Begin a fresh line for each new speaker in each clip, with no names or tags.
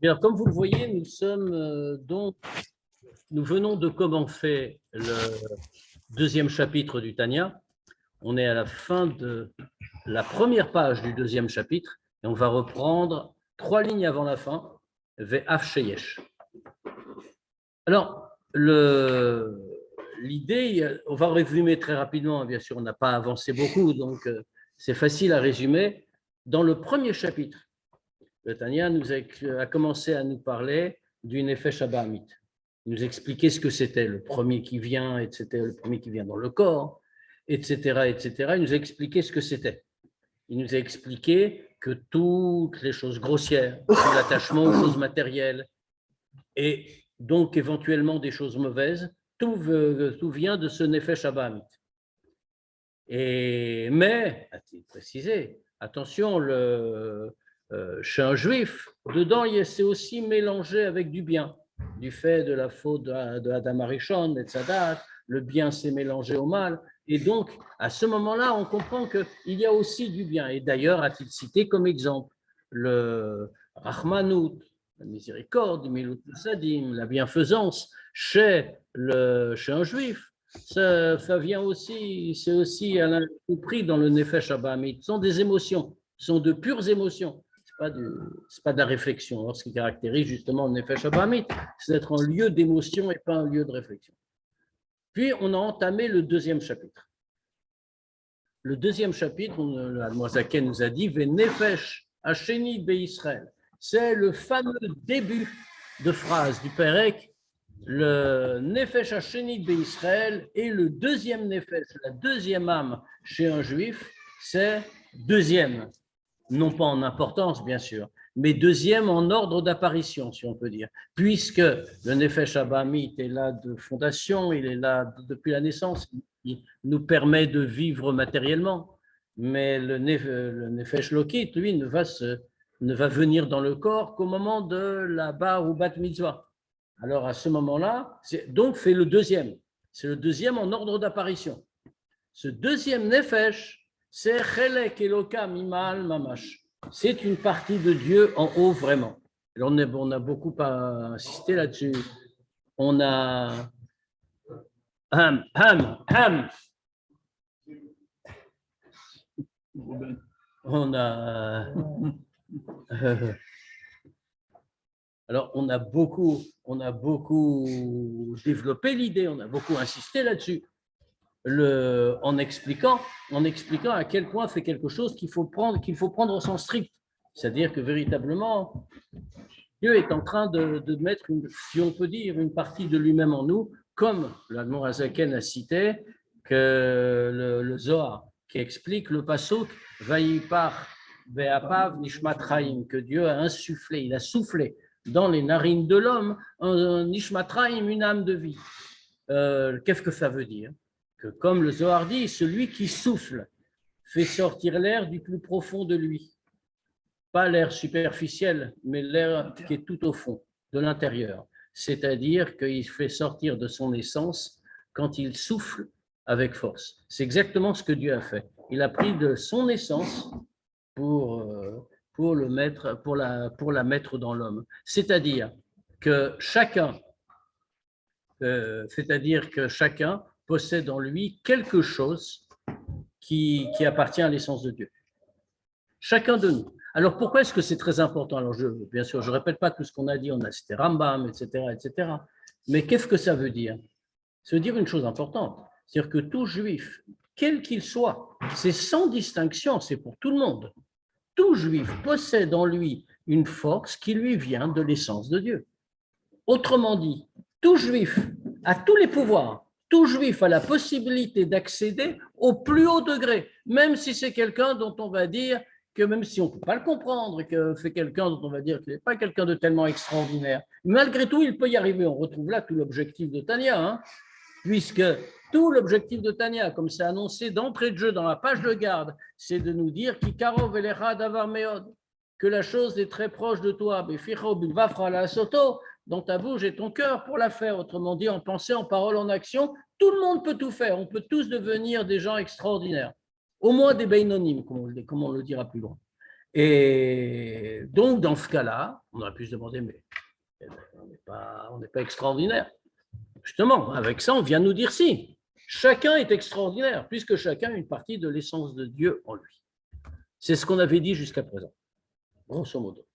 Bien, comme vous le voyez, nous sommes nous venons de commencer le deuxième chapitre du Tanya. On est à la fin de la première page du deuxième chapitre et on va reprendre 3 lignes avant la fin, Ve'af sheyesh. Alors, l'idée, on va résumer très rapidement, bien sûr, on n'a pas avancé beaucoup, donc c'est facile à résumer. Dans le premier chapitre, le Tanya a commencé à nous parler du Nefesh Abahamit. Il nous expliquait ce que c'était, le premier qui vient, etc., le premier qui vient dans le corps, etc., etc. Il nous a expliqué ce que c'était. Il nous a expliqué que toutes les choses grossières, tout l'attachement aux choses matérielles, et donc éventuellement des choses mauvaises, tout vient de ce Nefesh Abahamit. Mais, a-t-il précisé, attention, chez un juif, dedans, c'est aussi mélangé avec du bien, du fait de la faute de Adam Arishon, et Tzadat, le bien s'est mélangé au mal, et donc, à ce moment-là, on comprend qu'il y a aussi du bien. Et d'ailleurs, a-t-il cité comme exemple le Rahmanout, la miséricorde, Milut Sadim, la bienfaisance chez un juif, ça vient aussi, c'est aussi un prix dans le Nefesh Abahamit. Ce sont des émotions, ce sont de pures émotions. C'est pas de la réflexion. Alors, ce qui caractérise justement le Nefesh Abahamit, c'est d'être un lieu d'émotion et pas un lieu de réflexion. Puis, on a entamé le deuxième chapitre. Le deuxième chapitre, l'Admoisaken nous a dit Nefesh Hasheni Be'Israël. C'est le fameux début de phrase du Pérec, le Nefesh Hasheni Be'Israël, et le deuxième Nefesh, la deuxième âme chez un juif, c'est deuxième, non pas en importance bien sûr, mais deuxième en ordre d'apparition, si on peut dire, puisque le Nefesh Abahamit est là de fondation, il est là depuis la naissance, il nous permet de vivre matériellement, mais le Nefesh Lokit, lui, ne va venir dans le corps qu'au moment de la bar ou bat mitzvah. Alors à ce moment-là, donc c'est le deuxième. C'est le deuxième en ordre d'apparition. Ce deuxième Nefesh, c'est Chelek Elokam Imal Mamash. C'est une partie de Dieu en haut vraiment. Alors on a beaucoup insisté là-dessus. On a on a alors on a beaucoup développé l'idée, on a beaucoup insisté là-dessus. En expliquant à quel point c'est quelque chose qu'il faut prendre au sens strict. C'est-à-dire que véritablement, Dieu est en train de mettre, si on peut dire, une partie de lui-même en nous, comme l'Admorazaken a cité, que le Zohar, qui explique le pasuk Vayipar Ve'apav Nishmat Chaim, que Dieu a insufflé, il a soufflé dans les narines de l'homme un Nishmat Chaim, une âme de vie. Qu'est-ce que ça veut dire? Que comme le Zohar dit, celui qui souffle fait sortir l'air du plus profond de lui. Pas l'air superficiel, mais l'air qui est tout au fond, de l'intérieur. C'est-à-dire qu'il fait sortir de son essence quand il souffle avec force. C'est exactement ce que Dieu a fait. Il a pris de son essence pour la mettre dans l'homme. C'est-à-dire que chacun possède en lui quelque chose qui appartient à l'essence de Dieu. Chacun de nous. Alors pourquoi est-ce que c'est très important? Alors bien sûr, je ne répète pas tout ce qu'on a dit, on a cité Rambam, etc., etc. Mais qu'est-ce que ça veut dire? Ça veut dire une chose importante, c'est-à-dire que tout juif, quel qu'il soit, c'est sans distinction, c'est pour tout le monde. Tout juif possède en lui une force qui lui vient de l'essence de Dieu. Autrement dit, tout juif a tous les pouvoirs, tout juif a la possibilité d'accéder au plus haut degré, même si c'est quelqu'un dont on va dire que même si on ne peut pas le comprendre, que c'est quelqu'un dont on va dire qu'il n'est pas quelqu'un de tellement extraordinaire, malgré tout, il peut y arriver. On retrouve là tout l'objectif de Tanya, puisque tout l'objectif de Tanya, comme c'est annoncé d'entrée de jeu dans la page de garde, c'est de nous dire qu'Ikarov elecha davar meod, que la chose est très proche de toi, beficho bilvafra la soto, dans ta bouche et ton cœur pour la faire. Autrement dit, en pensée, en parole, en action, tout le monde peut tout faire. On peut tous devenir des gens extraordinaires, au moins des beinonim, comme on le dira plus loin. Et donc, dans ce cas-là, on aurait pu se demander, mais on n'est pas extraordinaire. Justement, avec ça, on vient nous dire si. Chacun est extraordinaire, puisque chacun a une partie de l'essence de Dieu en lui. C'est ce qu'on avait dit jusqu'à présent, grosso modo.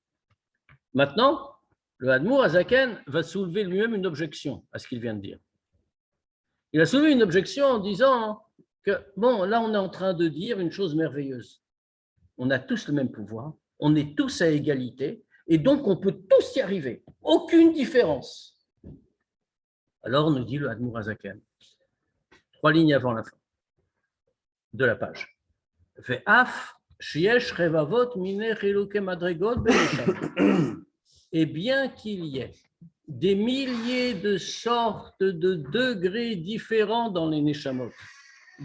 Maintenant, le Hadmour Azaken va soulever lui-même une objection à ce qu'il vient de dire. Il a soulevé une objection en disant que, bon, là, on est en train de dire une chose merveilleuse. On a tous le même pouvoir, on est tous à égalité, et donc on peut tous y arriver. Aucune différence. Alors, nous dit le Hadmour Azaken, 3 lignes avant la fin de la page. Ve'af shiesh revavot mine chiluke madregot beneshama. Et bien qu'il y ait des milliers de sortes de degrés différents dans les neshamot,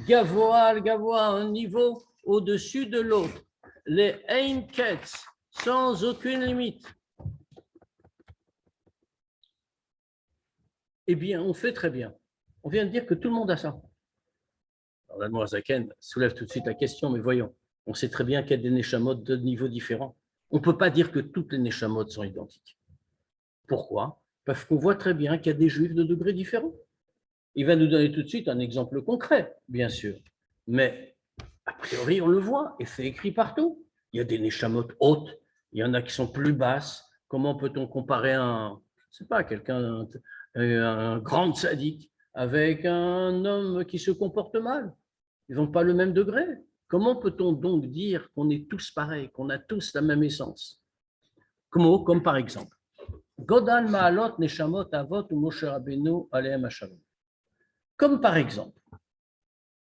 gavoa, un niveau au-dessus de l'autre, les ein ketz, sans aucune limite, eh bien, on fait très bien. On vient de dire que tout le monde a ça. Alors, l'Admour Zaken soulève tout de suite la question, mais voyons, on sait très bien qu'il y a des neshamot de niveaux différents. On ne peut pas dire que toutes les neshamot sont identiques. Pourquoi? Parce qu'on voit très bien qu'il y a des juifs de degrés différents. Il va nous donner tout de suite un exemple concret, bien sûr. Mais, a priori, on le voit, et c'est écrit partout. Il y a des neshamot hautes, il y en a qui sont plus basses. Comment peut-on comparer je ne sais pas, quelqu'un, un grand sadique avec un homme qui se comporte mal? Ils n'ont pas le même degré. Comment peut-on donc dire qu'on est tous pareils, qu'on a tous la même essence? Comme par exemple, Godal Ma'alot Neshamot Avot ou Moshe Rabbeinu Alehem Hashalom. Comme par exemple,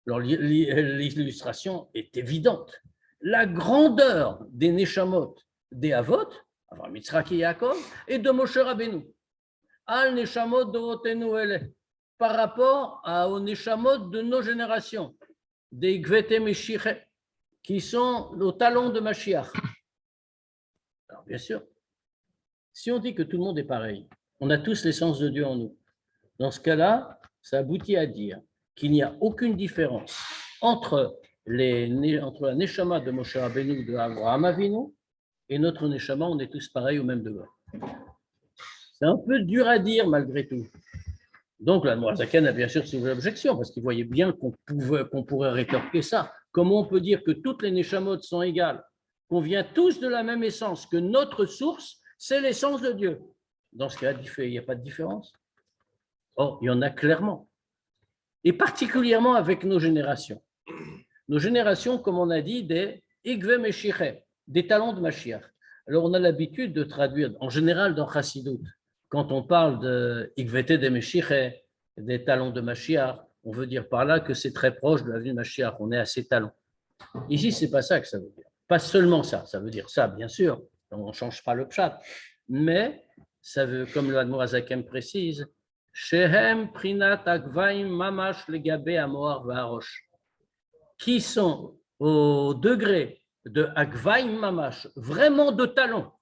alors l'illustration est évidente, la grandeur des Neshamot des Avot, Avraham, Yitzhak et Yaakov, et de Moshe Rabbeinu, Al Neshamot Dorotenu Ele, par rapport aux Neshamot de nos générations, des Gvete Meshiche, qui sont au talon de Mashiach. Alors bien sûr, si on dit que tout le monde est pareil, on a tous l'essence de Dieu en nous. Dans ce cas-là, ça aboutit à dire qu'il n'y a aucune différence entre la Neshama de Moshe Rabbeinu, de Avraham Avinu, et notre Neshama, on est tous pareils au même degré. C'est un peu dur à dire malgré tout. Donc, l'Admour Zaken a bien sûr soulevé l'objection, parce qu'il voyait bien qu'on pourrait rétorquer ça. Comment on peut dire que toutes les Neshamot sont égales, qu'on vient tous de la même essence, que notre source, c'est l'essence de Dieu? Dans ce cas, il n'y a pas de différence. Or, il y en a clairement. Et particulièrement avec nos générations. Nos générations, comme on a dit, des Igve Meshiche, des talents de Mashiach. Alors, on a l'habitude de traduire, en général dans Chassidut, quand on parle de Igvete de Meshiche, des talents de Mashiach, on veut dire par là que c'est très proche de la vie de Mashiach, on est à ses talents. Ici, ce n'est pas ça que ça veut dire. Pas seulement ça, ça veut dire ça, bien sûr, on ne change pas le pshat, mais ça veut, comme le Admour Azaken précise, Shehem Prinat Agvaim Mamash Legabe Amoar Vaharosh, qui sont au degré de Agvaim Mamash, vraiment de talent,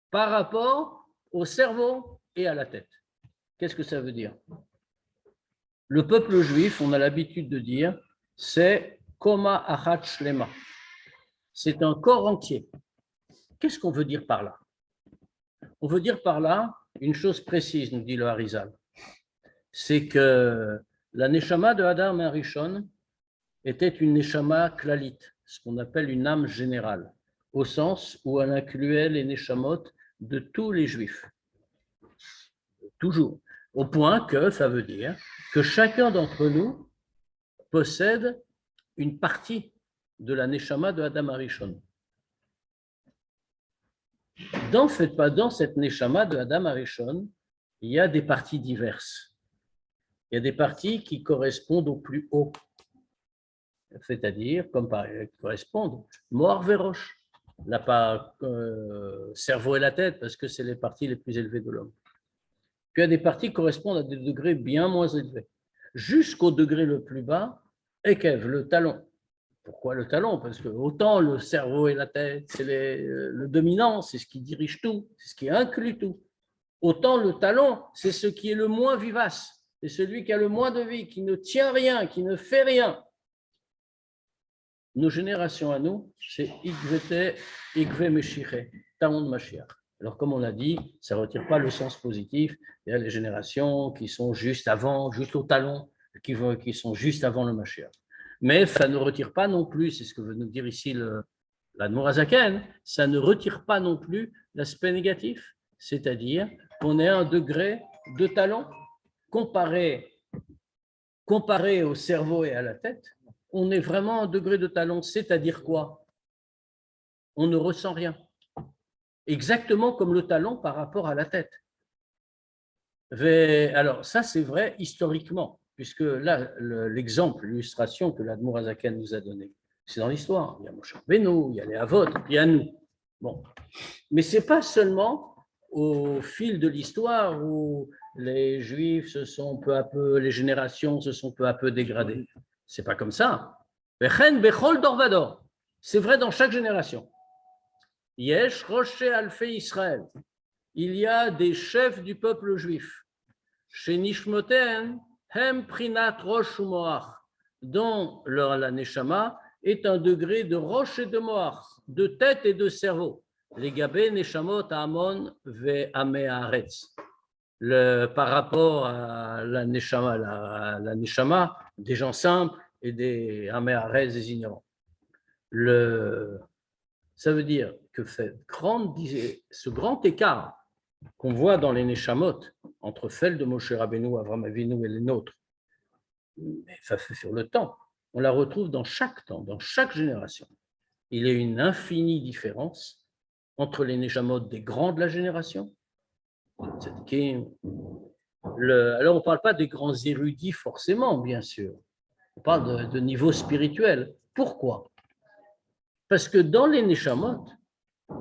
par rapport au cerveau et à la tête. Qu'est-ce que ça veut dire? Le peuple juif, on a l'habitude de dire, c'est Koma Achat Shlema. C'est un corps entier. Qu'est-ce qu'on veut dire par là? On veut dire par là une chose précise, nous dit le Harizal. C'est que la Neshama de Adam et Arishon était une Neshama klalit, ce qu'on appelle une âme générale, au sens où elle incluait les Neshamot de tous les Juifs. Toujours. Au point que ça veut dire que chacun d'entre nous possède une partie de la Neshama de Adam Arishon. Dans cette Neshama de Adam Arishon, il y a des parties diverses. Il y a des parties qui correspondent au plus haut, c'est-à-dire, correspondent Moar Verosh, pas cerveau et la tête, parce que c'est les parties les plus élevées de l'homme. Puis il y a des parties qui correspondent à des degrés bien moins élevés, jusqu'au degré le plus bas, Ekev, le talon. Pourquoi le talon? Parce que autant le cerveau et la tête, c'est le dominant, c'est ce qui dirige tout, c'est ce qui inclut tout. Autant le talon, c'est ce qui est le moins vivace, c'est celui qui a le moins de vie, qui ne tient rien, qui ne fait rien. nos générations à nous, c'est Igvete, Igve Meshiche, Taon Mashiach. Alors, comme on l'a dit, ça ne retire pas le sens positif. Il y a les générations qui sont juste avant, juste au talon, qui sont juste avant le Mashiach. Mais ça ne retire pas non plus, c'est ce que veut nous dire ici l'Admor HaZaken, ça ne retire pas non plus l'aspect négatif, c'est-à-dire qu'on est à un degré de talent comparé au cerveau et à la tête, on est vraiment à un degré de talent, c'est-à-dire quoi? On ne ressent rien. Exactement comme le talon par rapport à la tête. Alors, ça, c'est vrai historiquement, puisque là, l'exemple, l'illustration que l'Admor HaZaken nous a donné, c'est dans l'histoire. Il y a Moshe Rabbeinu, il y a les Havot, puis il y a nous. Bon. Mais ce n'est pas seulement au fil de l'histoire où les Juifs se sont peu à peu, les générations se sont peu à peu dégradées. Ce n'est pas comme ça. C'est vrai dans chaque génération. Yesh Roche Alfei Israël. Il y a des chefs du peuple juif. Chez Nishmoten, Hem Prinat Rosh Umoach, dont la Neshama est un degré de roche et de moach, de tête et de cerveau. Les Gabé Neshamot Amon ve Amearetz. Par rapport à la Neshama, des gens simples et des Amearetz, des ignorants. Ça veut dire que ce grand écart qu'on voit dans les Neshamot, entre celles de Moshe Rabbeinu, Avram Avinu et les nôtres, ça fait sur le temps, on la retrouve dans chaque temps, dans chaque génération. Il y a une infinie différence entre les Neshamot des grands de la génération. Alors, on ne parle pas des grands érudits forcément, bien sûr. On parle de niveau spirituel. Pourquoi? Parce que dans les Neshamot,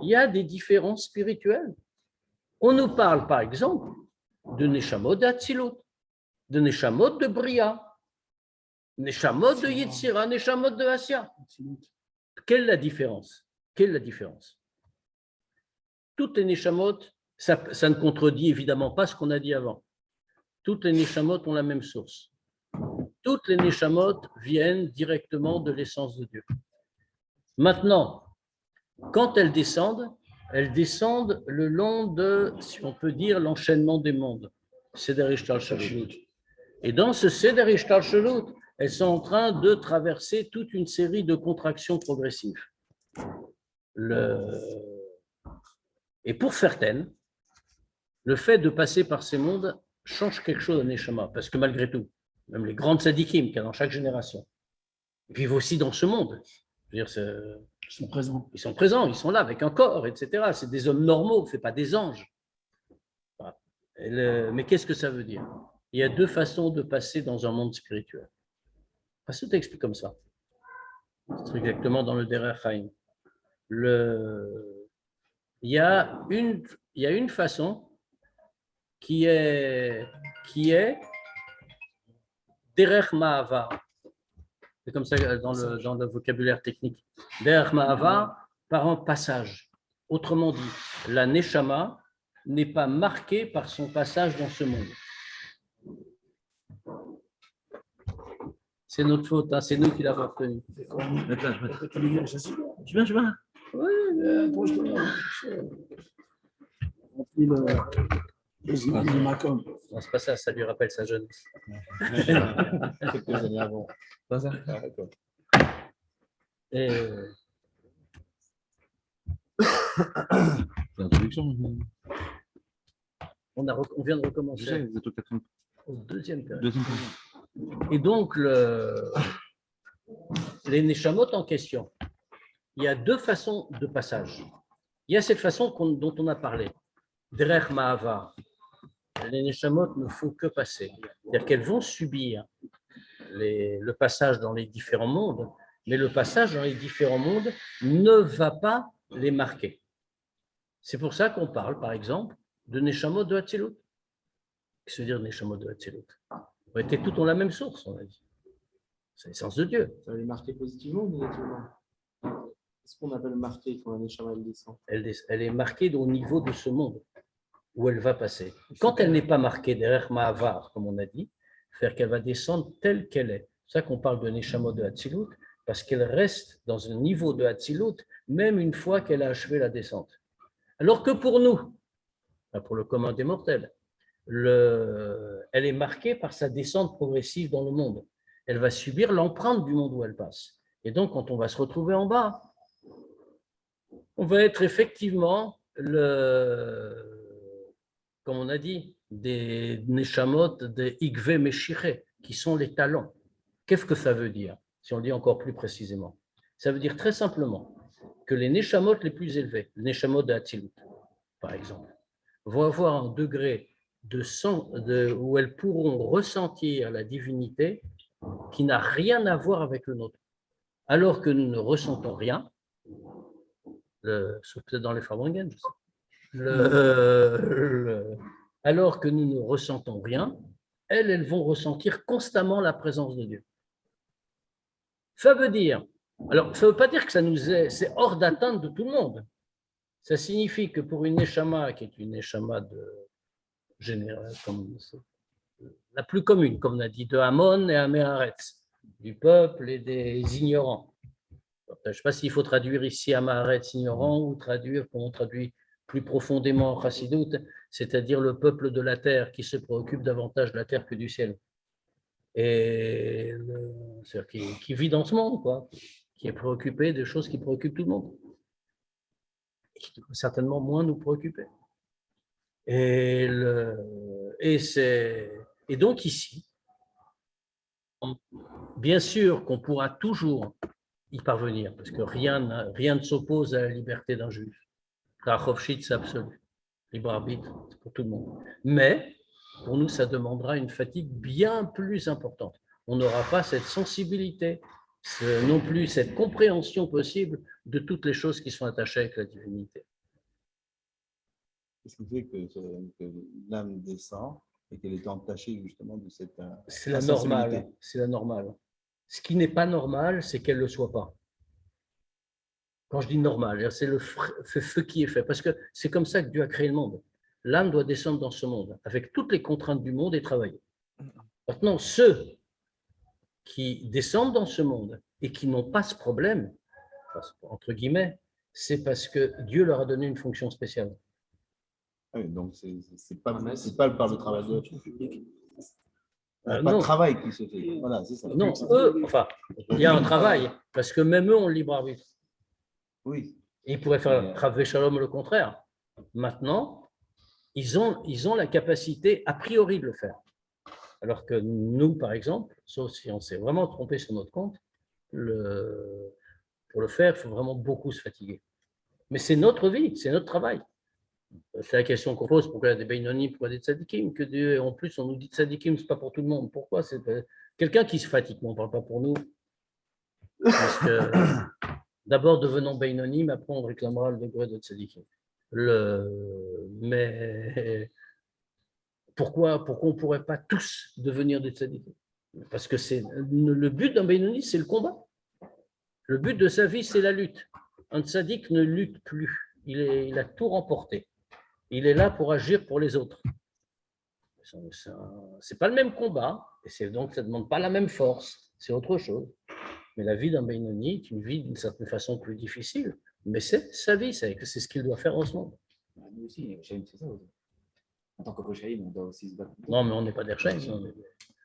il y a des différences spirituelles. On nous parle, par exemple, de Neshamot d'Atzilut, de Neshamot de Bria, Neshamot de Yetzira, Neshamot de Asya. Quelle est la différence? Toutes les Neshamot, ça ne contredit évidemment pas ce qu'on a dit avant. Toutes les Neshamot ont la même source. Toutes les Neshamot viennent directement de l'essence de Dieu. Maintenant, quand elles descendent le long de, si on peut dire, l'enchaînement des mondes. Seder Ishtalshalut. Et dans ce Seder Ishtalshalut, elles sont en train de traverser toute une série de contractions progressives. Et pour certaines, le fait de passer par ces mondes change quelque chose à Neshama, parce que malgré tout, même les grandes tzadikim qu'il y a dans chaque génération vivent aussi dans ce monde. Je veux dire, ils sont présents, ils sont là avec un corps, etc. C'est des hommes normaux, ce n'est pas des anges. Mais qu'est-ce que ça veut dire? Il y a deux façons de passer dans un monde spirituel. Ça t'explique comme ça. C'est exactement dans le Derer Chaim. Il y a une façon qui est Derer Ma'avar. C'est comme ça dans le vocabulaire technique. Derer Ma'avar, par un passage. Autrement dit, la Neshama n'est pas marquée par son passage dans ce monde. C'est notre faute, hein, c'est nous qui l'avons obtenu. Je viens. Oui, non, c'est pas ça, ça lui rappelle sa jeunesse. Quelques années avant. Pas ça. On vient de recommencer.
Vous êtes
au deuxième période. Et donc, les Neshamot en question, il y a deux façons de passage. Il y a cette façon dont on a parlé, Derer Ma'avar. Les Neshamot ne font que passer. C'est-à-dire qu'elles vont subir le passage dans les différents mondes, mais le passage dans les différents mondes ne va pas les marquer. C'est pour ça qu'on parle, par exemple, de Neshamot de Hatzilut. Qu'est-ce que veut dire Neshamot de Hatzilut? On était toutes ont la même source, on a dit. C'est l'essence de Dieu.
Ça va les marquer positivement ou négativement? Qu'est-ce qu'on appelle marquer quand la Neshama descend?
Elle est marquée au niveau de ce monde où elle va passer. Quand elle n'est pas marquée derrière Ma'avar, comme on a dit, c'est-à-dire qu'elle va descendre telle qu'elle est. C'est pour ça qu'on parle de Neshamot de Hatzilut, parce qu'elle reste dans un niveau de Hatzilut, même une fois qu'elle a achevé la descente. Alors que pour nous, pour le commun des mortels, elle est marquée par sa descente progressive dans le monde. Elle va subir l'empreinte du monde où elle passe. Et donc, quand on va se retrouver en bas, on va être effectivement, comme on a dit, des neshamot, des igve meshire, qui sont les talents. Qu'est-ce que ça veut dire, si on le dit encore plus précisément? Ça veut dire très simplement que les neshamot les plus élevés, les neshamot de Hatzilut, par exemple, vont avoir un degré où elles pourront ressentir la divinité qui n'a rien à voir avec le nôtre. Alors que nous ne ressentons rien, sauf peut-être dans les Farbringen, je sais. Alors que nous ne ressentons rien, elles vont ressentir constamment la présence de Dieu. Ça veut dire, alors ça ne veut pas dire que c'est hors d'atteinte de tout le monde. Ça signifie que pour une neshama, qui est une neshama générale, comme la plus commune, comme on a dit, de Hamon et Améharetz, du peuple et des ignorants. Je ne sais pas s'il faut traduire ici Améharetz ignorant ou traduire, comme on traduit plus profondément en Chassidut, c'est-à-dire le peuple de la terre qui se préoccupe davantage de la terre que du ciel. Et qui vit dans ce monde, quoi, qui est préoccupé des choses qui préoccupent tout le monde. Et qui doit certainement moins nous préoccuper. Et donc ici, bien sûr qu'on pourra toujours y parvenir, parce que rien ne s'oppose à la liberté d'un juif. Rachovchit, c'est absolu. Libre arbitre, c'est pour tout le monde. Mais, pour nous, ça demandera une fatigue bien plus importante. On n'aura pas cette sensibilité, non plus cette compréhension possible de toutes les choses qui sont attachées avec la divinité.
Qu'est-ce qui fait que l'âme descend et qu'elle est entachée justement de cette
C'est la normale. C'est la normale. Ce qui n'est pas normal, c'est qu'elle ne le soit pas. Quand je dis normal, c'est le feu qui est fait. Parce que c'est comme ça que Dieu a créé le monde. L'âme doit descendre dans ce monde, avec toutes les contraintes du monde et travailler. Maintenant, ceux qui descendent dans ce monde et qui n'ont pas ce problème, entre guillemets, c'est parce que Dieu leur a donné une fonction spéciale.
Oui, donc c'est pas par le travail de pas
non.
de travail qui se fait. Voilà, c'est ça.
Non, eux, enfin, il y a un travail, parce que même eux ont le libre arbitre.
Oui.
Et ils pourraient faire Travé Shalom le contraire. Maintenant, ils ont la capacité a priori de le faire. Alors que nous, par exemple, sauf si on s'est vraiment trompé sur notre compte, pour le faire, il faut vraiment beaucoup se fatiguer. Mais c'est notre vie, c'est notre travail. C'est la question qu'on pose, pourquoi il y a des Beinonim, pourquoi des Tzadikim, que Dieu, en plus on nous dit Tzadikim, ce n'est pas pour tout le monde. Pourquoi? C'est quelqu'un qui se fatigue, on ne parle pas pour nous. Parce que d'abord devenons Beinonim, après on réclamera le degré de Tzadikim. Mais pourquoi on ne pourrait pas tous devenir des Tzadikim? Parce que le but d'un Beinonim, c'est le combat. Le but de sa vie, c'est la lutte. Un Tzadik ne lutte plus, il a tout remporté. Il est là pour agir pour les autres. Ce n'est pas le même combat, et donc ça ne demande pas la même force, c'est autre chose. Mais la vie d'un Benoni est une vie d'une certaine façon plus difficile, mais c'est sa vie, c'est ce qu'il doit faire en ce monde.
Nous aussi, Rechaim, c'est ça aussi. En tant que Rechaim, on doit aussi se battre.
Non, mais on n'est pas des Rechaim.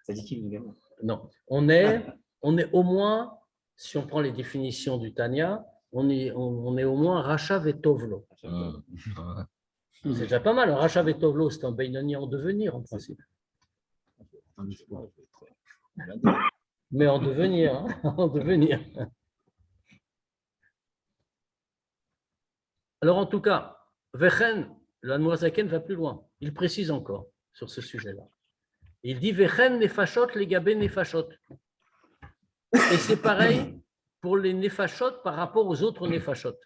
Ça dit qui, également?
Non, on est au moins, si on prend les définitions du Tanya, on est au moins Rachav et Tovlo. C'est déjà pas mal. Un Rachav et Tovlo, c'est un Beinoni en devenir, en principe. Mais en devenir, hein, en devenir. Alors, en tout cas, Vechen, l'Admorazaken va plus loin. Il précise encore sur ce sujet-là. Il dit Vechen nefashot legabe nefashot. Et c'est pareil pour les nefashot par rapport aux autres nefashot.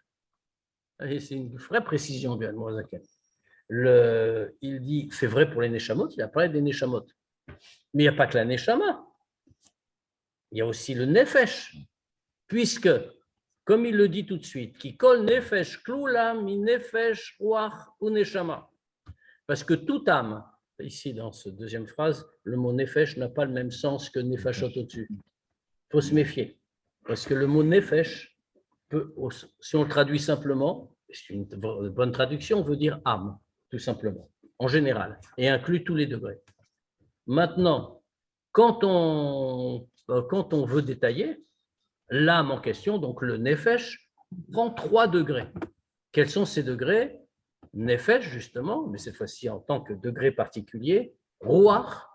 Et c'est une vraie précision du Admorazaken. Il dit, c'est vrai pour les neshamot, il a parlé des neshamot. Mais il n'y a pas que la neshama. Il y a aussi le nefesh. Puisque, comme il le dit tout de suite, qui kol nefesh klula mi nefesh ruach ou neshama. Parce que toute âme, ici dans cette deuxième phrase, le mot nefesh n'a pas le même sens que nefashot au-dessus. Il faut se méfier. Parce que le mot nefesh, si on le traduit simplement, c'est une bonne traduction, veut dire âme, tout simplement, en général, et inclut tous les degrés. Maintenant, quand on veut détailler, l'âme en question, donc le nefesh, prend 3 degrés. Quels sont ces degrés? Nefesh, justement, mais cette fois-ci en tant que degré particulier, Ruach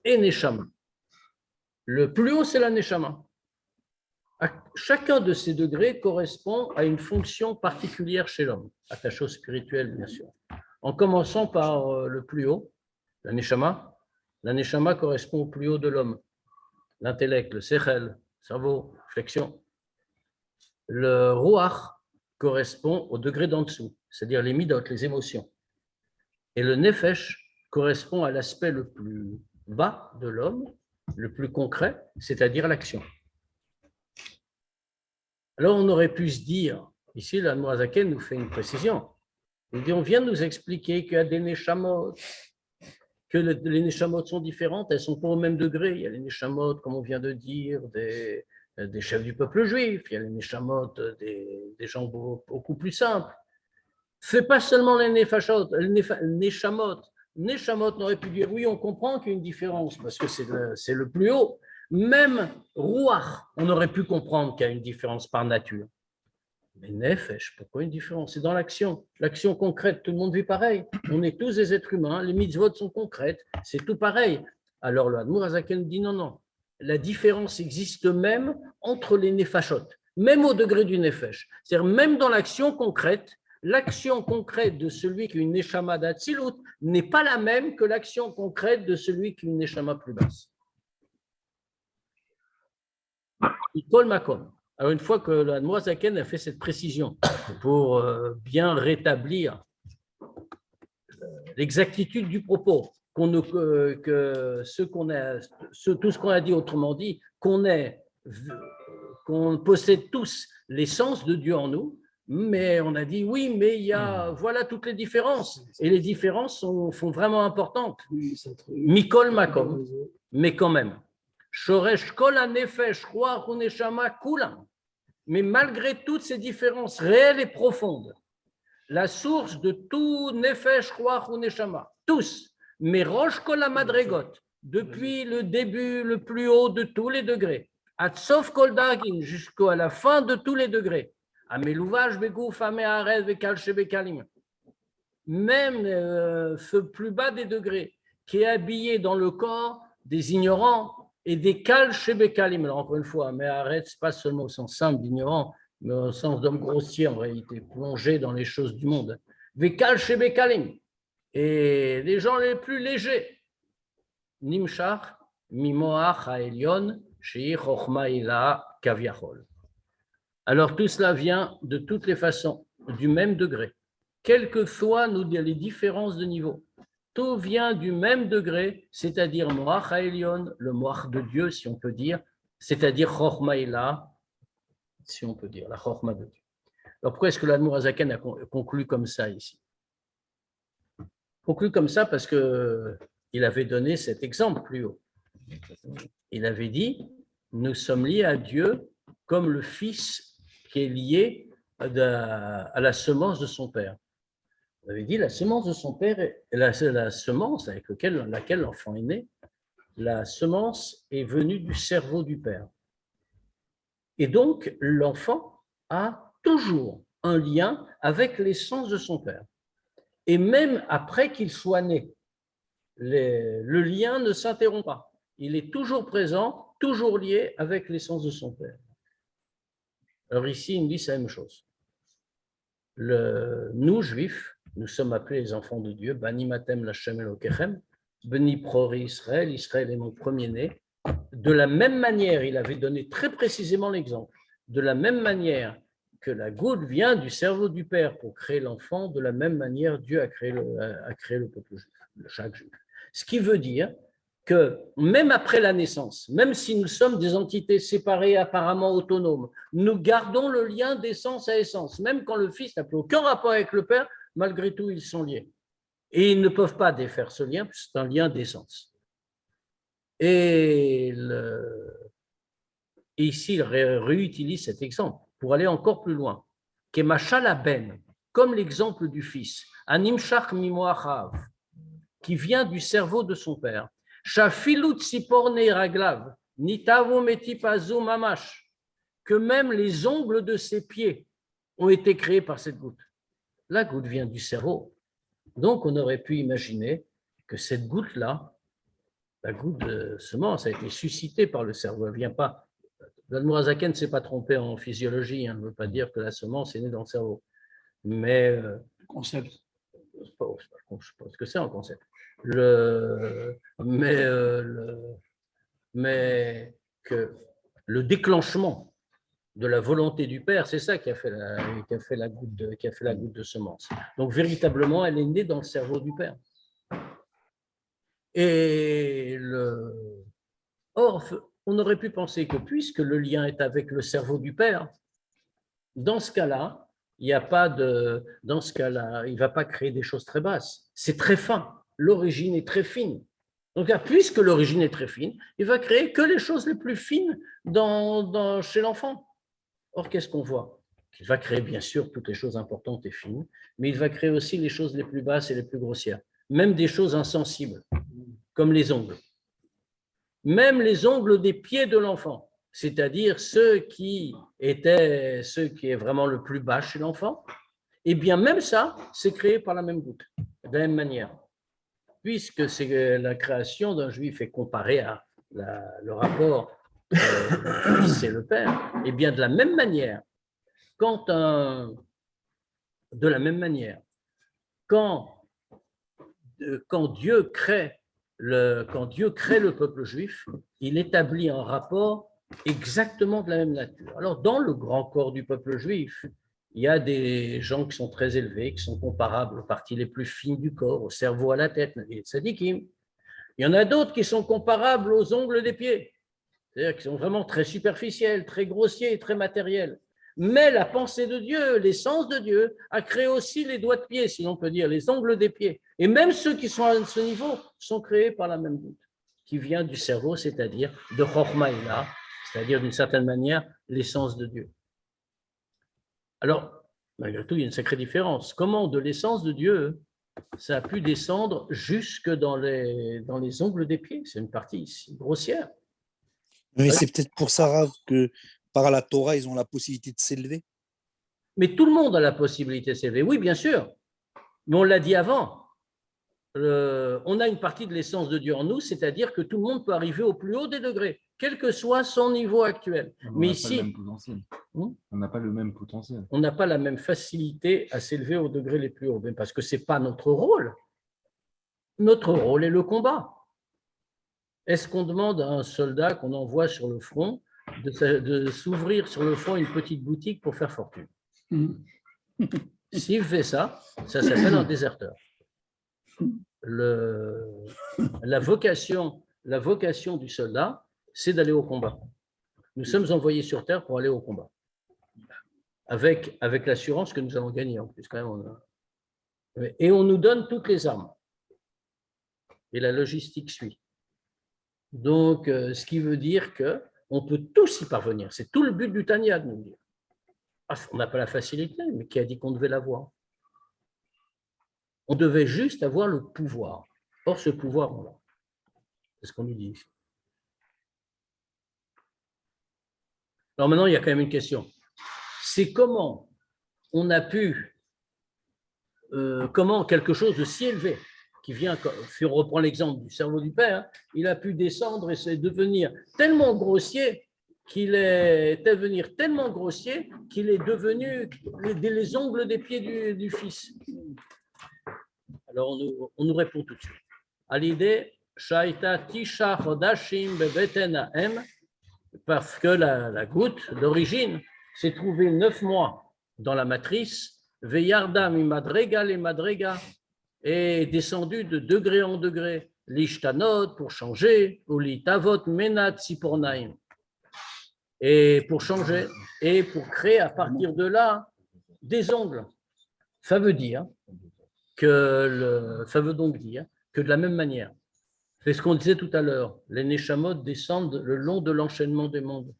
et Neshama. Le plus haut, c'est la Neshama. Chacun de ces degrés correspond à une fonction particulière chez l'homme, attachée au spirituel, bien sûr. En commençant par le plus haut, la Neshama. La Neshama correspond au plus haut de l'homme, l'intellect, le sechel, cerveau, réflexion. Le Ruach correspond au degré d'en dessous, c'est-à-dire les midot, les émotions. Et le Nefesh correspond à l'aspect le plus bas de l'homme, le plus concret, c'est-à-dire l'action. Alors on aurait pu se dire, ici l'Admorazaken nous fait une précision, il dit on vient de nous expliquer qu'il y a des Neshamot, que les Neshamot sont différentes, elles ne sont pas au même degré. Il y a les Neshamot, comme on vient de dire, des chefs du peuple juif, il y a les Neshamot des gens beaucoup plus simples. Ce n'est pas seulement les Nefashot, les Neshamot. Neshamot, on aurait pu dire, oui, on comprend qu'il y a une différence, parce que c'est le plus haut. Même Ruach, on aurait pu comprendre qu'il y a une différence par nature. Mais Nefesh, pourquoi une différence? C'est dans l'action. L'action concrète, tout le monde vit pareil. On est tous des êtres humains, les mitzvot sont concrètes, c'est tout pareil. Alors le Admorazaken dit non, non. La différence existe même entre les Nefashot, même au degré du Nefesh. C'est-à-dire même dans l'action concrète, l'action concrète de celui qui a une Neshama d'Atzilut n'est pas la même que l'action concrète de celui qui a une Neshama plus basse. Ikol Makom. Alors, une fois que l'Admorazaken a fait cette précision pour bien rétablir l'exactitude du propos, tout ce qu'on a dit, autrement dit, qu'on possède tous l'essence de Dieu en nous, mais on a dit oui, mais voilà toutes les différences, et les différences sont vraiment importantes. Mikol Makom, mais quand même. Shoresh kol hanefesh ruach uneshama kulam. Mais malgré toutes ces différences réelles et profondes, la source de tout nefesh ruach uneshama, tous, mais rosh kol hamadregot, depuis le début le plus haut de tous les degrés, atsof kol dargin, jusqu'à la fin de tous les degrés, ameluvash beguf ameharet vekal shebekalim, même ce plus bas des degrés, qui est habillé dans le corps des ignorants et des kal shebekalim. Alors encore une fois, mais arrête, ce n'est pas seulement au sens simple d'ignorant, mais au sens d'homme grossier en réalité, plongé dans les choses du monde. Vekal shebekalim. Et les gens les plus légers. Nimshach, mimoach haelion, shei chochma ila kaviachol. Alors tout cela vient de toutes les façons, du même degré. Quelles que soient les différences de niveau. Tout vient du même degré, c'est-à-dire Moach Haelion, le Moach de Dieu, si on peut dire, c'est-à-dire Chochma Ila, si on peut dire, la Chochma de Dieu. Alors pourquoi est-ce que l'Admorazaken a conclu comme ça ici? Conclu comme ça parce qu'il avait donné cet exemple plus haut. Il avait dit, nous sommes liés à Dieu comme le fils qui est lié à la semence de son père. On avait dit la semence de son père, la semence avec laquelle l'enfant est né, la semence est venue du cerveau du père. Et donc, l'enfant a toujours un lien avec l'essence de son père. Et même après qu'il soit né, le lien ne s'interrompt pas. Il est toujours présent, toujours lié avec l'essence de son père. Alors ici, il me dit la même chose. Nous, juifs, nous sommes appelés les enfants de Dieu, Bani Matem Lashem Elokechem, Beni Prori Israël, Israël est mon premier-né. De la même manière, il avait donné très précisément l'exemple, de la même manière que la goutte vient du cerveau du père pour créer l'enfant, de la même manière, Dieu a créé le peuple juif, chaque juif. Ce qui veut dire que même après la naissance, même si nous sommes des entités séparées, apparemment autonomes, nous gardons le lien d'essence à essence. Même quand le fils n'a plus aucun rapport avec le père, malgré tout, ils sont liés. Et ils ne peuvent pas défaire ce lien, puisque c'est un lien d'essence. Et Et ici, il réutilise cet exemple pour aller encore plus loin. Kemachal ben, comme l'exemple du fils, Animshach mimoachav, qui vient du cerveau de son père. Shafilut siporne raglav, nitavo metipazu mamash, que même les ongles de ses pieds ont été créés par cette goutte. La goutte vient du cerveau. Donc, on aurait pu imaginer que cette goutte-là, la goutte de semence, a été suscitée par le cerveau. Elle ne vient pas. L'Admorazaken ne s'est pas trompé en physiologie. Ne veut pas dire que la semence est née dans le cerveau. Mais.
Concept.
Je ne sais pas ce que c'est un concept. Mais que le déclenchement de la volonté du Père, c'est ça qui a fait la goutte de semence. Donc, véritablement, elle est née dans le cerveau du Père. Or, on aurait pu penser que puisque le lien est avec le cerveau du Père, dans ce cas-là, il ne va pas créer des choses très basses. C'est très fin. L'origine est très fine. Donc, puisque l'origine est très fine, il va créer que les choses les plus fines chez l'enfant. Or, qu'est-ce qu'on voit? Il va créer bien sûr toutes les choses importantes et fines, mais il va créer aussi les choses les plus basses et les plus grossières, même des choses insensibles, comme les ongles. Même les ongles des pieds de l'enfant, c'est-à-dire ceux qui est vraiment le plus bas chez l'enfant, et bien même ça, c'est créé par la même goutte, de la même manière. Puisque c'est la création d'un juif est comparée à le rapport le fils et le père, et bien de la même manière, quand Dieu crée le peuple juif, il établit un rapport exactement de la même nature. Alors, dans le grand corps du peuple juif, il y a des gens qui sont très élevés, qui sont comparables aux parties les plus fines du corps, au cerveau, à la tête, les tzadikim. Il y en a d'autres qui sont comparables aux ongles des pieds, c'est-à-dire qui sont vraiment très superficiels, très grossiers et très matériels. Mais la pensée de Dieu, l'essence de Dieu, a créé aussi les doigts de pied, si l'on peut dire, les ongles des pieds. Et même ceux qui sont à ce niveau sont créés par la même goutte, qui vient du cerveau, c'est-à-dire de Chokhmaïla, c'est-à-dire d'une certaine manière l'essence de Dieu. Alors, malgré tout, il y a une sacrée différence. Comment de l'essence de Dieu, ça a pu descendre jusque dans les ongles des pieds? C'est une partie ici, grossière.
Mais c'est peut-être pour ça, Rav, que par la Torah, ils ont la possibilité de s'élever.
Mais tout le monde a la possibilité de s'élever. Oui, bien sûr. Mais on l'a dit avant. On a une partie de l'essence de Dieu en nous, c'est-à-dire que tout le monde peut arriver au plus haut des degrés, quel que soit son niveau actuel. Mais ici,
on n'a pas le même potentiel.
On n'a pas la même facilité à s'élever aux degrés les plus hauts, parce que ce n'est pas notre rôle. Notre rôle est le combat. Est-ce qu'on demande à un soldat qu'on envoie sur le front de s'ouvrir sur le front une petite boutique pour faire fortune? S'il fait ça, ça s'appelle un déserteur. La vocation du soldat, c'est d'aller au combat. Nous sommes envoyés sur Terre pour aller au combat. Avec l'assurance que nous allons gagner en plus. Quand même, et on nous donne toutes les armes. Et la logistique suit. Donc, ce qui veut dire qu'on peut tous y parvenir. C'est tout le but du Tanya de nous dire. On n'a pas la facilité, mais qui a dit qu'on devait l'avoir? On devait juste avoir le pouvoir. Or, ce pouvoir, on l'a. C'est ce qu'on nous dit ici. Alors maintenant, il y a quand même une question. C'est comment on a pu, comment quelque chose de si élevé, qui vient, si on reprend l'exemple du cerveau du Père, il a pu descendre et devenir tellement grossier qu'il est devenu les ongles des pieds du Fils. Alors, on nous répond tout de suite. À l'idée, Shaita Tisha Chodashim Bebeten Haem, parce que la goutte d'origine s'est trouvée 9 mois dans la matrice, Veyarda mi madrega le madrega, est descendue de degré en degré, l'ishtanot pour changer, ou l'itavot menat sipornaim, et pour changer, et pour créer à partir de là des ongles. Ça veut donc dire que de la même manière, c'est ce qu'on disait tout à l'heure, les Neshamot descendent le long de l'enchaînement des mondes.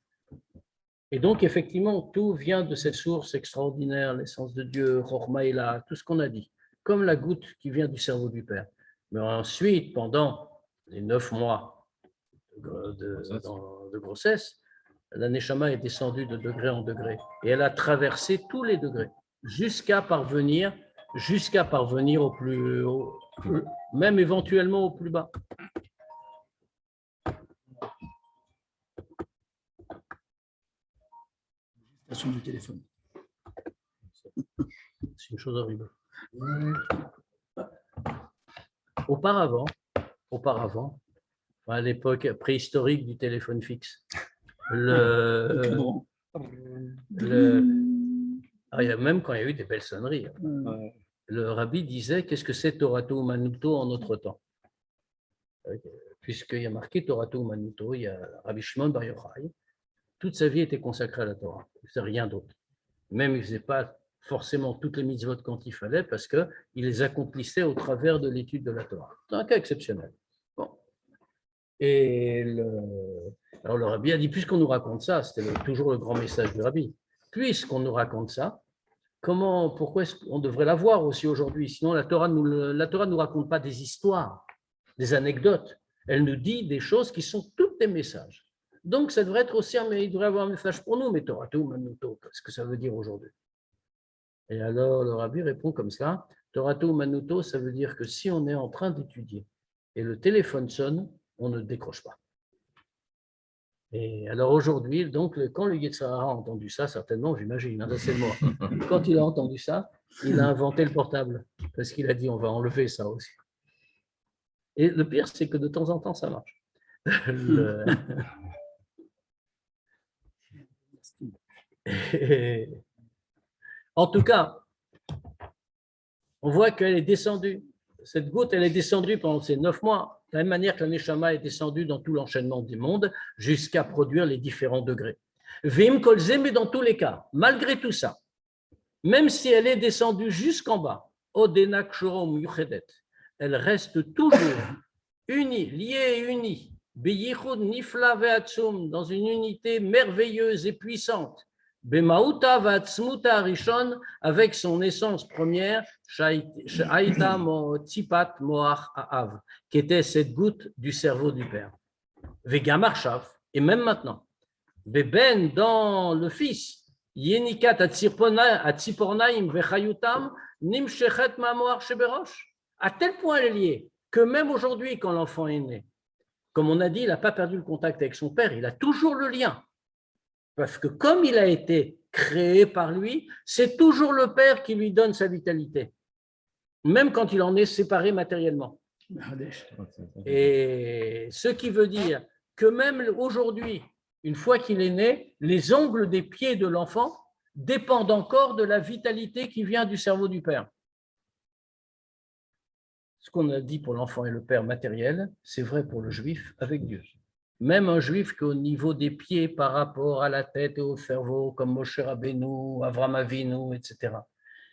Et donc, effectivement, tout vient de cette source extraordinaire, l'essence de Dieu, Chorma Ela, tout ce qu'on a dit, comme la goutte qui vient du cerveau du Père. Mais ensuite, pendant les 9 mois de grossesse, la Neshama est descendue de degré en degré et elle a traversé tous les degrés jusqu'à parvenir au plus haut, même éventuellement au plus bas.
Du téléphone.
C'est une chose horrible. Auparavant, à l'époque préhistorique du téléphone fixe, même quand il y a eu des belles sonneries, le rabbi disait qu'est-ce que c'est Torato Manuto en notre temps. Puisqu'il y a marqué Torato Manuto, il y a Rabbi Shimon Bar Yochai, toute sa vie était consacrée à la Torah, il ne faisait rien d'autre. Même il ne faisait pas forcément toutes les mitzvot quand il fallait, parce qu'il les accomplissait au travers de l'étude de la Torah. C'est un cas exceptionnel. Bon. Et alors le rabbi a dit, puisqu'on nous raconte ça, c'était toujours le grand message du rabbi, puisqu'on nous raconte ça, pourquoi est-ce qu'on devrait la voir aussi aujourd'hui? Sinon, la Torah ne nous raconte pas des histoires, des anecdotes. Elle nous dit des choses qui sont toutes des messages. Donc, ça devrait être aussi, mais il devrait avoir un message pour nous, mais Torah tout, Manuto, qu'est-ce que ça veut dire aujourd'hui? Et alors, le rabbi répond comme ça, Torah tout, Manuto, ça veut dire que si on est en train d'étudier et le téléphone sonne, on ne décroche pas. Et alors aujourd'hui, donc, quand le Yetzer Hara a entendu ça, certainement, j'imagine, hein, c'est moi, quand il a entendu ça, il a inventé le portable, parce qu'il a dit, on va enlever ça aussi. Et le pire, c'est que de temps en temps, ça marche. En tout cas, on voit qu'elle est descendue. Cette goutte, elle est descendue pendant ces 9 mois, de la même manière que la Neshama est descendue dans tout l'enchaînement du monde jusqu'à produire les différents degrés. Vim kolzé, mais dans tous les cas, malgré tout ça, même si elle est descendue jusqu'en bas, Odenak Shorom Yuchedet, elle reste toujours unie, liée et unie, Beyichud Nifla Ve'atsum, dans une unité merveilleuse et puissante. Bemauta Vatsmuta Rishon, avec son essence première, Shaita Mo Tzipat Moach Aav, qui était cette goutte du cerveau du Père. Vegam Arshav, et même maintenant, Beben dans le Fils, Yenikat Atzipornaim Vechayutam, Nimshechet Mamoar Sheberosh, à tel point elle est liée que même aujourd'hui, quand l'enfant est né, comme on a dit, il n'a pas perdu le contact avec son père, il a toujours le lien. Parce que comme il a été créé par lui, c'est toujours le père qui lui donne sa vitalité, même quand il en est séparé matériellement. Et ce qui veut dire que même aujourd'hui, une fois qu'il est né, les ongles des pieds de l'enfant dépendent encore de la vitalité qui vient du cerveau du père. Ce qu'on a dit pour l'enfant et le père matériel, c'est vrai pour le juif avec Dieu. Même un juif qui au niveau des pieds par rapport à la tête et au cerveau, comme Moshe Rabbeinu, Avram Avinu, etc.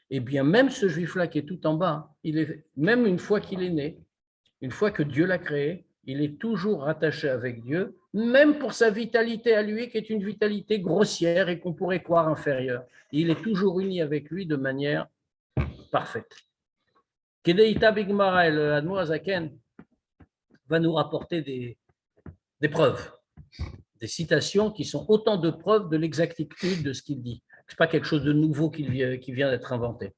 Eh bien, même ce juif-là qui est tout en bas, même une fois qu'il est né, une fois que Dieu l'a créé, il est toujours rattaché avec Dieu, même pour sa vitalité à lui, qui est une vitalité grossière et qu'on pourrait croire inférieure. Il est toujours uni avec lui de manière parfaite. Kedeita Bigmara, et le Admor Azaken va nous rapporter des preuves, des citations qui sont autant de preuves de l'exactitude de ce qu'il dit. Ce n'est pas quelque chose de nouveau qui vient d'être inventé.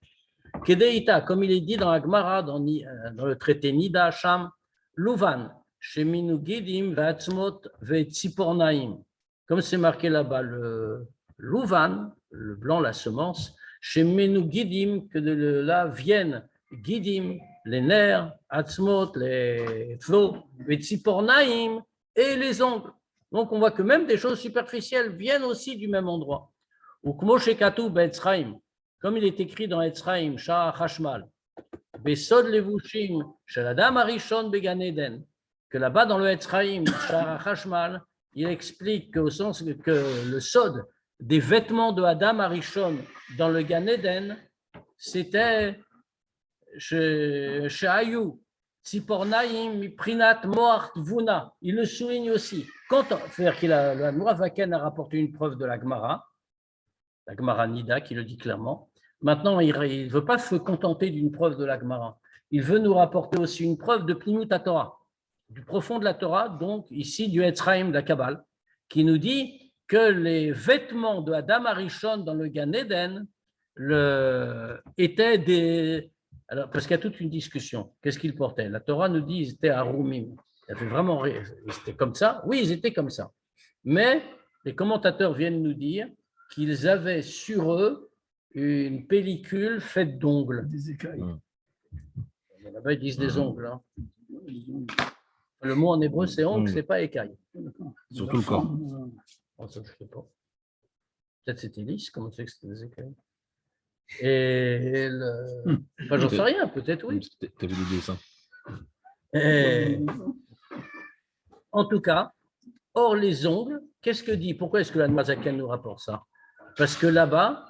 Kedeita, comme il est dit dans la Gemara, dans le traité Nida Hacham, Louvan, Sheminu Gidim, Vatzmot, Vetzipornaim. Comme c'est marqué là-bas, le Louvan, le blanc, la semence, Sheminu Gidim, que de là viennent Gidim, les nerfs, Atzmot, les flots, Vetzipornaim, et les ongles. Donc, on voit que même des choses superficielles viennent aussi du même endroit. Ou comme il est écrit dans Etzraim, Shah Hashmal, Besod Levushim, Shaladam Arishon Began Eden, que là-bas dans le Etzraim, Shah Hashmal, il explique au sens que le sod des vêtements de Adam Arishon dans le Gan Eden, c'était chez Ayou. Tzipornaim, Prinat, Moart, Vuna. Il le souligne aussi. C'est-à-dire que la Mouravaken a rapporté une preuve de la Gemara Nida, qui le dit clairement. Maintenant, il ne veut pas se contenter d'une preuve de la Gemara. Il veut nous rapporter aussi une preuve de Pnimut Torah, du profond de la Torah, donc ici du Etzraïm de la Kabbale, qui nous dit que les vêtements de Adam Arishon dans le Gan Eden étaient des... Alors, parce qu'il y a toute une discussion. Qu'est-ce qu'ils portaient? La Torah nous dit qu'ils étaient Arumim. Ça fait vraiment... Ils étaient comme ça? Oui, ils étaient comme ça. Mais les commentateurs viennent nous dire qu'ils avaient sur eux une pellicule faite d'ongles.
Des écailles.
Là-bas, ils disent des ongles. Hein. Le mot en hébreu, c'est ongle, c'est pas écaille.
Surtout le corps.
Oh, ça, je sais pas. Peut-être c'était lisse, comment tu sais que c'était des écailles? Et enfin, j'en sais rien, peut-être oui.
Tu as vu des dessins.
Et... En tout cas, hors les ongles, qu'est-ce que dit? Pourquoi est-ce que la Mazaken nous rapporte ça? Parce que là-bas,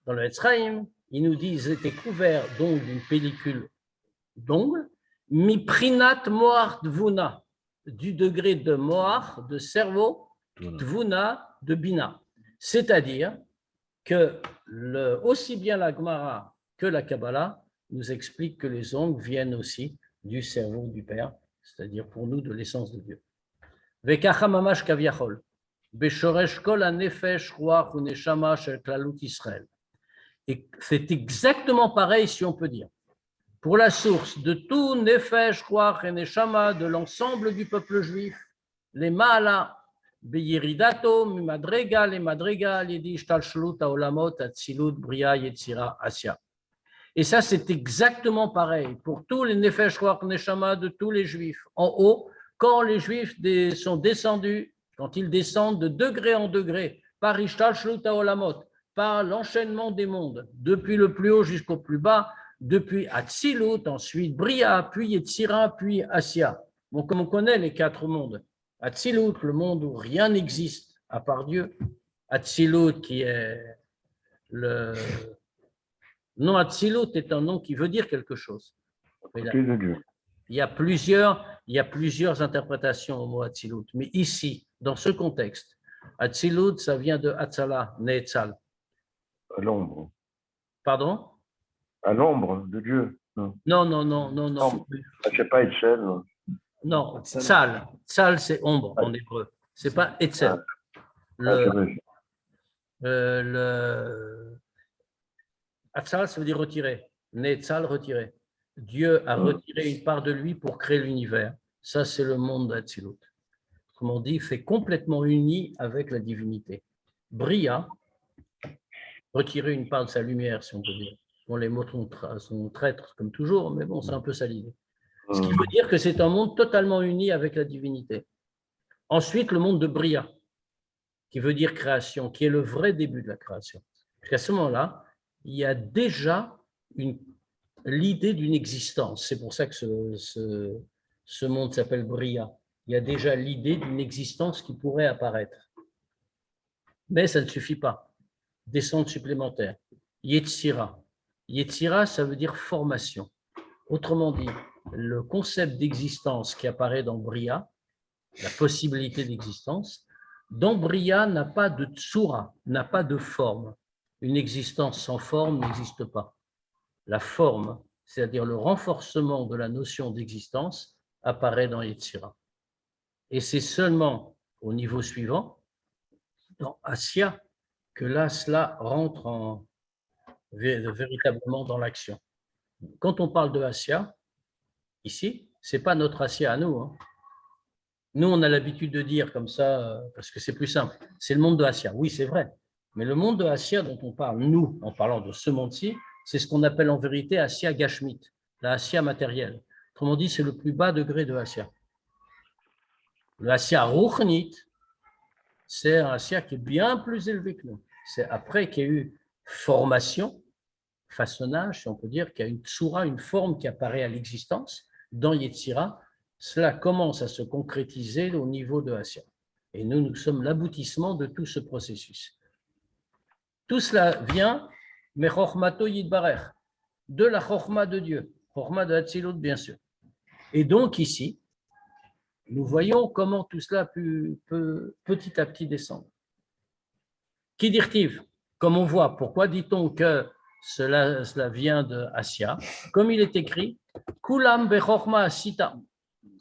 dans le Etzraïm, ils nous disent qu'ils étaient couverts donc d'une pellicule d'ongles, mi prinat moar dvuna, du degré de moar, de cerveau, dvuna, de bina. C'est-à-dire que aussi bien la Gemara que la Kabbalah nous expliquent que les ongles viennent aussi du cerveau du Père, c'est-à-dire pour nous de l'essence de Dieu. Vekacha mamash kaviachol, beshoresh kol hanefesh ruach uneshama shel klalut Israël. Et c'est exactement pareil, si on peut dire, pour la source de tout nefesh ruach et neshama de l'ensemble du peuple juif, les ma'ala beyiridato mimadrega les madrega yedish talshlut haolamot atzilut bria yetzira asya. Et ça, c'est exactement pareil pour tous les nefesh ruach neshama de tous les juifs en haut. Quand les Juifs sont descendus, quand ils descendent de degré en degré, par Ishtalshlut haolamot, par l'enchaînement des mondes, depuis le plus haut jusqu'au plus bas, depuis Atzilut, ensuite Bria, puis Yetzira, puis Asya. Bon, comme on connaît les quatre mondes, Atzilut, le monde où rien n'existe à part Dieu, Atzilut qui est le... Non, Atzilut est un nom qui veut dire quelque chose.
De Dieu.
Il y a plusieurs interprétations au mot Atzilut, mais ici, dans ce contexte, Atzilut, ça vient de Atzala, Neetzal.
À l'ombre.
Pardon?
À l'ombre de Dieu.
Non.
Je sais pas, Etchel.
Non, Tzal. Tzal, c'est ombre en hébreu. C'est pas Etzel. Atzal, ça veut dire retirer. Neetzal, retirer. Dieu a retiré une part de lui pour créer l'univers. Ça, c'est le monde d'Atzilut. Comme on dit, fait complètement uni avec la divinité. Bria, retirer une part de sa lumière, si on peut dire. Bon, les mots sont traîtres, comme toujours, mais bon, c'est un peu ça l'idée. Ce qui veut dire que c'est un monde totalement uni avec la divinité. Ensuite, le monde de Bria, qui veut dire création, qui est le vrai début de la création. Parce qu'à ce moment-là, il y a déjà l'idée d'une existence. C'est pour ça que ce monde s'appelle Bria. Il y a déjà l'idée d'une existence qui pourrait apparaître. Mais ça ne suffit pas. Descente supplémentaire. Yetzira. Yetzira, ça veut dire formation. Autrement dit, le concept d'existence qui apparaît dans Bria, la possibilité d'existence, dans Bria n'a pas de tsura, n'a pas de forme. Une existence sans forme n'existe pas. La forme, c'est-à-dire le renforcement de la notion d'existence, apparaît dans Yetzira. Et c'est seulement au niveau suivant, dans Asya, que là, cela rentre véritablement dans l'action. Quand on parle de Asya, ici, ce n'est pas notre Asya à nous. Hein. Nous, on a l'habitude de dire comme ça, parce que c'est plus simple, c'est le monde de Asya. Oui, c'est vrai. Mais le monde de Asya dont on parle, nous, en parlant de ce monde-ci, c'est ce qu'on appelle en vérité Asya Gashmit, la Asya matérielle. Autrement dit, c'est le plus bas degré de Asya. Le Asya Ruchnit, c'est un Asya qui est bien plus élevé que nous. C'est après qu'il y a eu formation, façonnage, si on peut dire, qu'il y a une tsura, une forme qui apparaît à l'existence dans Yetzira. Cela commence à se concrétiser au niveau de Asya. Et nous, nous sommes l'aboutissement de tout ce processus. Tout cela vient Mechormato Yidbarech, de la Chorma de Dieu, Chorma de Hatzilut, bien sûr. Et donc ici, nous voyons comment tout cela peut petit à petit descendre. Qui dirtive, comme on voit, pourquoi dit-on que cela vient de Assia? Comme il est écrit, Kulam bechorma asita.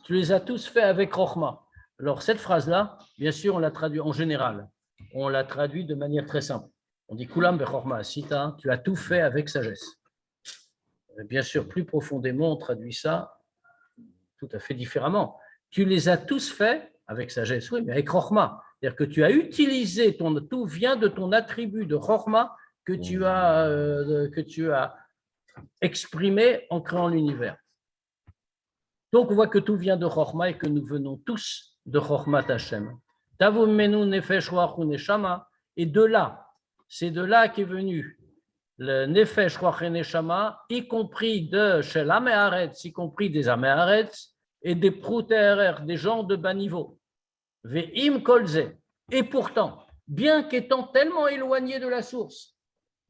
Tu les as tous faits avec Chochma. Alors, cette phrase-là, bien sûr, on la traduit en général. On la traduit de manière très simple. On dit Kulam bechorma asita, tu as tout fait avec sagesse. Bien sûr, plus profondément, on traduit ça tout à fait différemment. Tu les as tous faits avec sagesse, oui, mais avec Chochma. C'est-à-dire que tu as utilisé, tout vient de ton attribut de Chochma que tu as exprimé en créant l'univers. Donc, on voit que tout vient de Chochma et que nous venons tous de Chochma Hashem. Tavumenu nefesh ruach neshama, et de là, c'est de là qu'est venu le nefesh ruach neshama, y compris de Shel Amei Haaretz, y compris des Amei Haaretz et des Prouter, des gens de bas niveau. Ve'im kolze, et pourtant, bien qu'étant tellement éloignés de la source,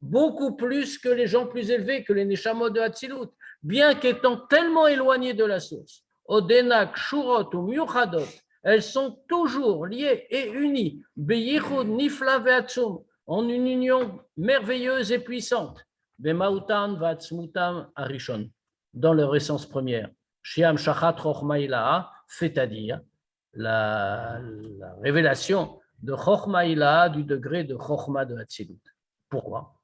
beaucoup plus que les gens plus élevés, que les Neshamot de Hatzilut, bien qu'étant tellement éloignées de la source, Odenak, Shurot ou Miuchadot, elles sont toujours liées et unies, Beyichud, Nifla ve'atzum, en une union merveilleuse et puissante, Bemautan va'atzmutam arishon, dans leur essence première, Shiam Shachat Chochma Ilaha, c'est-à-dire la révélation de Chochma Ilaha, du degré de Chochma de Hatzilut. Pourquoi?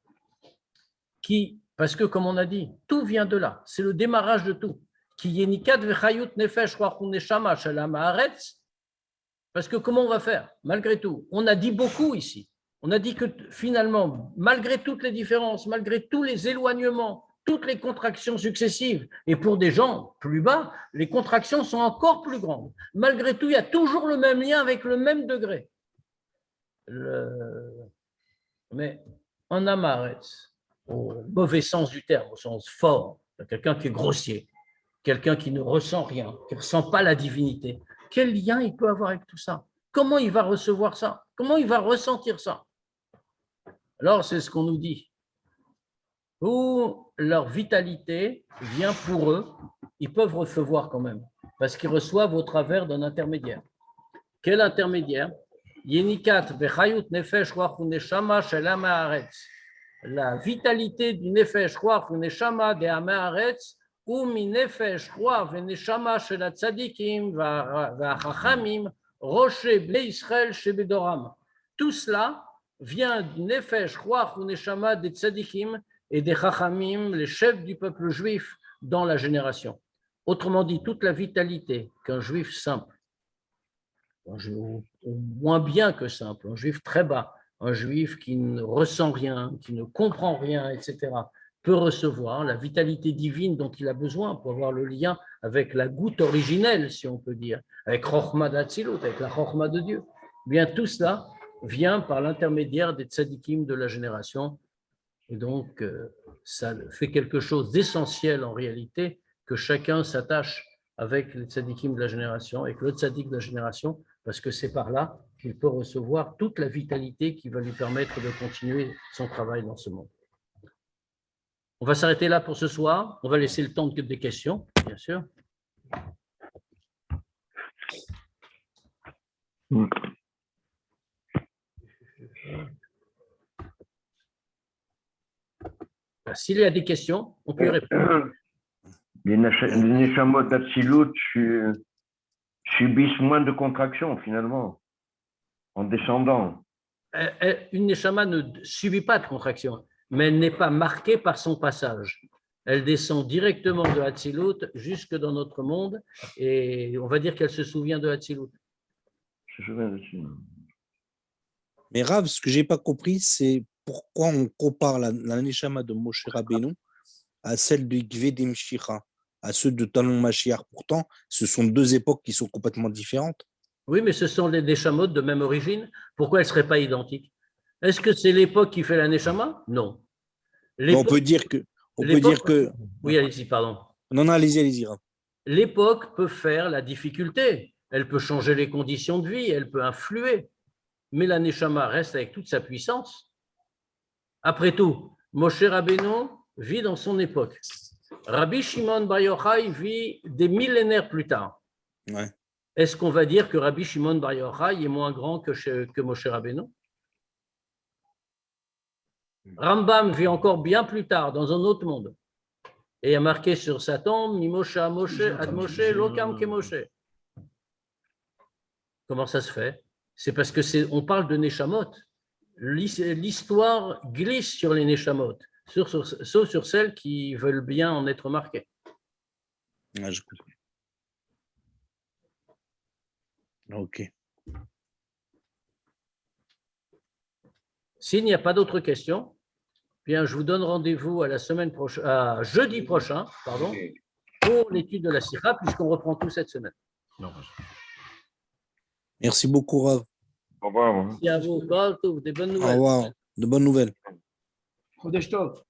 Parce que, comme on a dit, tout vient de là. C'est le démarrage de tout. Parce que comment on va faire? Malgré tout, on a dit beaucoup ici. On a dit que finalement, malgré toutes les différences, malgré tous les éloignements, toutes les contractions successives, et pour des gens plus bas, les contractions sont encore plus grandes. Malgré tout, il y a toujours le même lien avec le même degré. Mais en Amaretz, au mauvais sens du terme, au sens fort, quelqu'un qui est grossier, quelqu'un qui ne ressent rien, qui ne ressent pas la divinité, quel lien il peut avoir avec tout ça? Comment il va recevoir ça? Comment il va ressentir ça? Alors, c'est ce qu'on nous dit. Où leur vitalité vient pour eux, ils peuvent recevoir quand même, parce qu'ils reçoivent au travers d'un intermédiaire. Quel intermédiaire? Yenikat vechayut nefesh ruach uneshama shel Amei Haaretz. La vitalité du nefesh ruach uneshama de Amei Haaretz ou mi nefesh ruach uneshama shel hatzadikim va'achachamim roche bnei Israël shebedoram. Tout cela vient du nefesh ruach uneshama des tzadikim et des chachamim, les chefs du peuple juif dans la génération. Autrement dit, toute la vitalité qu'un juif simple, moins bien que simple, un juif très bas, un juif qui ne ressent rien, qui ne comprend rien, etc., peut recevoir la vitalité divine dont il a besoin pour avoir le lien avec la goutte originelle, si on peut dire, avec Chochma d'Hatzilut, avec la Chochma de Dieu. Bien, tout cela vient par l'intermédiaire des tzadikim de la génération. Et donc, ça fait quelque chose d'essentiel en réalité, que chacun s'attache avec les tzadikim de la génération, avec le tzadik de la génération, parce que c'est par là qu'il peut recevoir toute la vitalité qui va lui permettre de continuer son travail dans ce monde. On va s'arrêter là pour ce soir. On va laisser le temps des questions, bien sûr. S'il y a des questions, on peut y répondre.
Les Neshamot d'Hatzilut subissent moins de contractions, finalement, en descendant.
Une Neshama ne subit pas de contraction, mais elle n'est pas marquée par son passage. Elle descend directement de Hatzilut jusque dans notre monde, et on va dire qu'elle se souvient de Hatzilut.
Je me souviens dessus.
Mais Rav, ce que je n'ai pas compris, c'est pourquoi on compare la Neshama de Moshe Rabbeinu à celle de Gvedim Shira, à ceux de Talon Mashiach. Pourtant, ce sont deux époques qui sont complètement différentes.
Oui, mais ce sont des Neshamot de même origine. Pourquoi elles ne seraient pas identiques? Est-ce que c'est l'époque qui fait la Neshama? Non.
On peut dire que...
Oui, allez-y, pardon.
Non, allez-y, Rav.
L'époque peut faire la difficulté. Elle peut changer les conditions de vie, elle peut influer. Mais la Neshama reste avec toute sa puissance. Après tout, Moshe Rabbeinu vit dans son époque. Rabbi Shimon Bar Yochai vit des millénaires plus tard.
Ouais.
est-ce qu'on va dire que Rabbi Shimon Bar Yochai est moins grand que Moshe Rabbeinu? Rambam vit encore bien plus tard, dans un autre monde. Et il a marqué sur sa tombe, Mimoshe à Moshe, Ad Moshe, Lokam ke Moshe. Comment ça se fait? C'est parce que on parle de Neshamot. L'histoire glisse sur les Neshamot, sauf sur celles qui veulent bien en être marquées.
Ah, je comprends. Ok.
S'il n'y a pas d'autres questions, bien, je vous donne rendez-vous à à jeudi prochain, pardon, pour l'étude de la Sira, puisqu'on reprend tout cette semaine.
Merci beaucoup, Rav.
Au revoir.
Merci à vous, Kol Tov, des bonnes
Au
nouvelles.
revoir. De bonnes nouvelles.
Chodesh Tov.